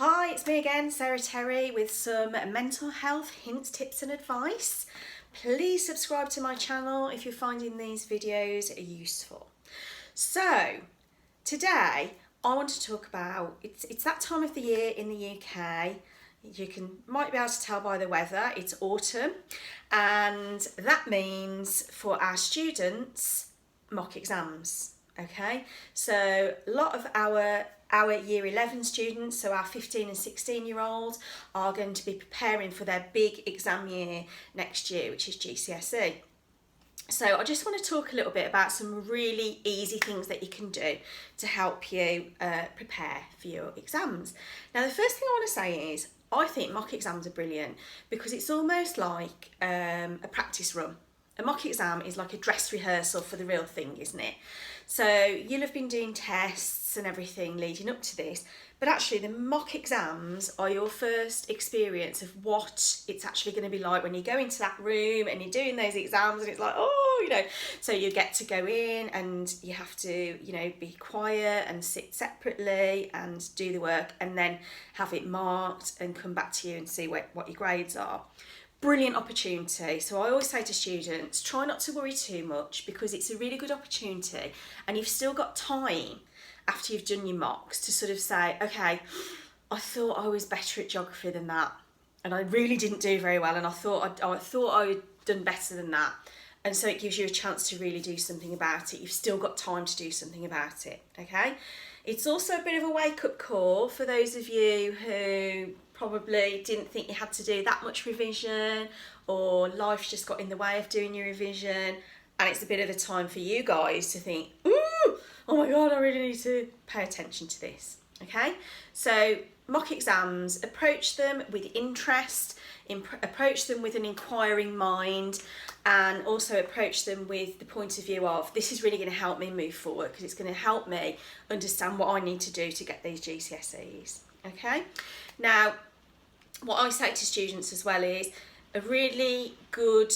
Hi, it's me again, Sarah Terry, with some mental health hints, tips and advice. Please subscribe to my channel if you're finding these videos useful. So, today I want to talk about, it's that time of the year in the UK. You might be able to tell by the weather, it's autumn, and that means for our students, mock exams. Okay, so a lot of our year 11 students, so our 15 and 16-year-olds, are going to be preparing for their big exam year next year, which is GCSE. So I just want to talk a little bit about some really easy things that you can do to help you prepare for your exams. Now, the first thing I want to say is I think mock exams are brilliant because it's almost like a practice run. A mock exam is like a dress rehearsal for the real thing, isn't it? So you'll have been doing tests and everything leading up to this, but actually the mock exams are your first experience of what it's actually going to be like when you go into that room and you're doing those exams, and it's like, so you get to go in and you have to, be quiet and sit separately and do the work and then have it marked and come back to you and see what your grades are. Brilliant opportunity. So I always say to students, try not to worry too much because it's a really good opportunity and you've still got time after you've done your mocks to sort of say, okay, I thought I was better at geography than that and I really didn't do very well, and I thought I had done better than that. And so it gives you a chance to really do something about it. You've still got time to do something about it, okay? It's also a bit of a wake-up call for those of you who probably didn't think you had to do that much revision, or life just got in the way of doing your revision, and it's a bit of a time for you guys to think, ooh, oh my God, I really need to pay attention to this, okay? So mock exams, approach them with interest, approach them with an inquiring mind, and also approach them with the point of view of, this is really going to help me move forward because it's going to help me understand what I need to do to get these GCSEs, okay? Now, what I say to students as well is a really good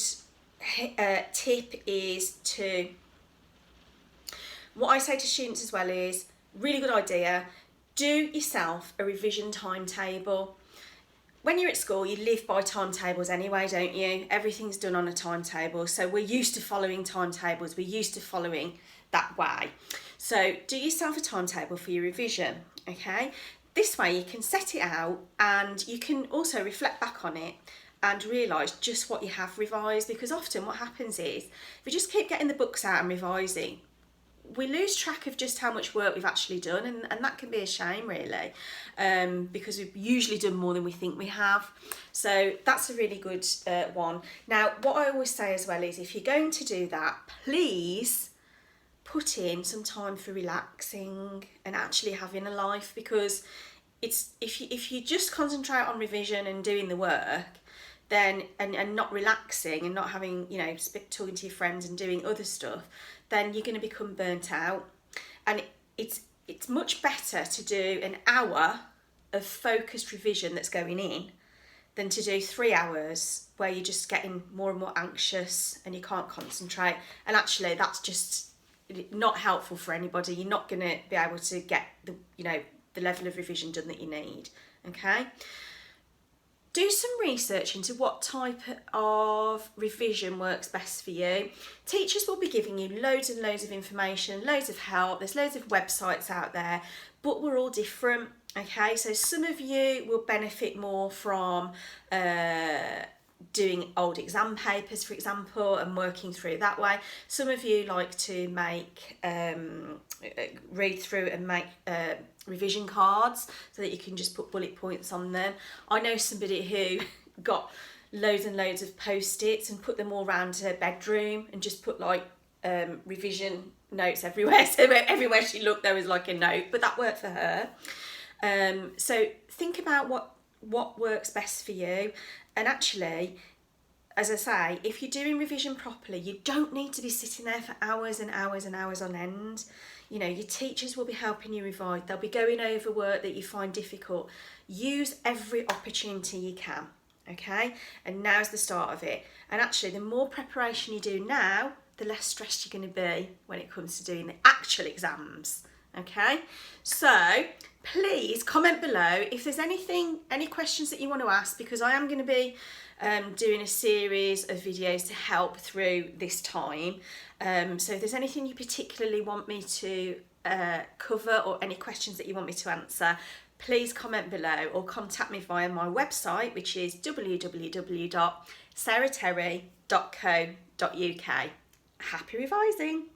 tip is to, what I say to students as well is, really good idea, do yourself a revision timetable. When you're at school, you live by timetables anyway, don't you? Everything's done on a timetable. So we're used to following timetables. We're used to following that way. So do yourself a timetable for your revision, okay? This way you can set it out and you can also reflect back on it and realise just what you have revised, because often what happens is, if we just keep getting the books out and revising, we lose track of just how much work we've actually done, and that can be a shame really, because we've usually done more than we think we have. So that's a really good one. Now, what I always say as well is, if you're going to do that, please put in some time for relaxing and actually having a life, because it's if you just concentrate on revision and doing the work, then and not relaxing and not having, talking to your friends and doing other stuff, then you're going to become burnt out. And it's much better to do an hour of focused revision that's going in than to do 3 hours where you're just getting more and more anxious and you can't concentrate. And actually that's just not helpful for anybody. You're not going to be able to get the level of revision done that you need, okay? Do some research into what type of revision works best for you. Teachers will be giving you loads and loads of information, loads of help. There's loads of websites out there, but we're all different, okay? So some of you will benefit more from doing old exam papers, for example, and working through that way. Some of you like to make, read through and make revision cards so that you can just put bullet points on them. I know somebody who got loads and loads of post-its and put them all around her bedroom and just put like revision notes everywhere. So everywhere she looked there was like a note, but that worked for her. So think about what works best for you. And actually, as I say, if you're doing revision properly, you don't need to be sitting there for hours and hours and hours on end. Your teachers will be helping you revise. They'll be going over work that you find difficult. Use every opportunity you can, okay? And now's the start of it. And actually, the more preparation you do now, the less stressed you're going to be when it comes to doing the actual exams, Okay, so please comment below if there's any questions that you want to ask, because I am going to be doing a series of videos to help through this time. So if there's anything you particularly want me to cover, or any questions that you want me to answer, please comment below or contact me via my website, which is www.sarahterry.co.uk. Happy revising!